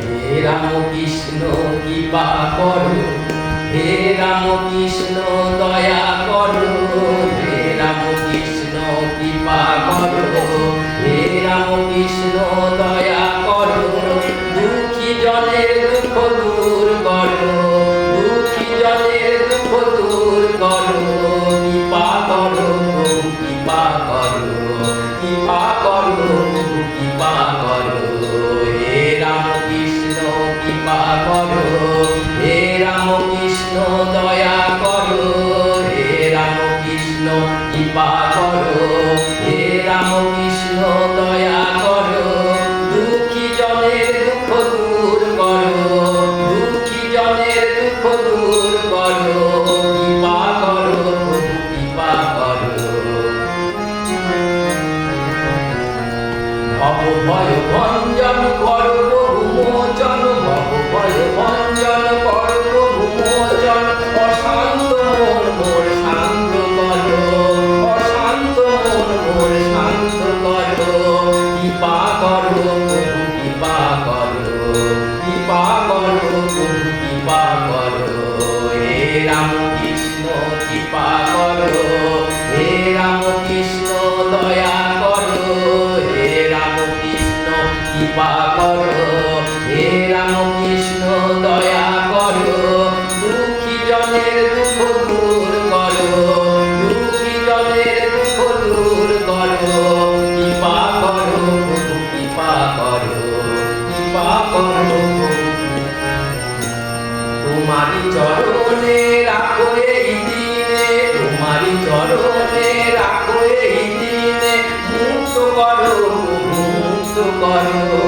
হে রাম কৃষ্ণ কৃপা করো, হে রাম কৃষ্ণ দয়া করো, হে রাম কৃষ্ণ কৃপা করো, হে রাম কৃষ্ণ দয়া করো, দুঃখী জনের দুঃখ দূর করো, দুঃখী জনের দুঃখ দূর করো, কৃপা করো, কৃপা করো, কৃপা করো, কৃপা করো। হে রাম কৃষ্ণ কৃপা করো, হে রাম কৃষ্ণ দয়া করো, হে রাম কৃষ্ণ কৃপা করো, হে রাম কৃষ্ণ দয়া করো, দুঃখী জনের দুঃখ দূর করো, দুঃখী জনের দুঃখ দূর করো, কৃপা করো, কৃপা করো। ভব ভয় ভঞ্জন করো প্রভু মোচন, ভব ভয় ভঞ্জন করো প্রভু মোচন, অশান্ত মন মোর শান্ত করো, অশান্ত মন মোর শান্ত করো, কৃপা করো প্রভু কৃপা করো, কৃপা করো প্রভু কৃপা করো। হে রাম কৃষ্ণ কৃপা করো, হে রাম কৃষ্ণ দয়া করো, হে রাম কৃষ্ণ কৃপা করো, হে রাম কৃষ্ণ দয়া করো, দুঃখী জনের দুঃখ দূর করো, দুঃখী জনের দুঃখ দূর করো, কৃপা করো কৃপা করো, কৃপা করো। তোমারি চরণে রাখো এই দিনে, তোমারি চরণে রাখো এই দিনে, মুক্ত করো মুক্ত করো,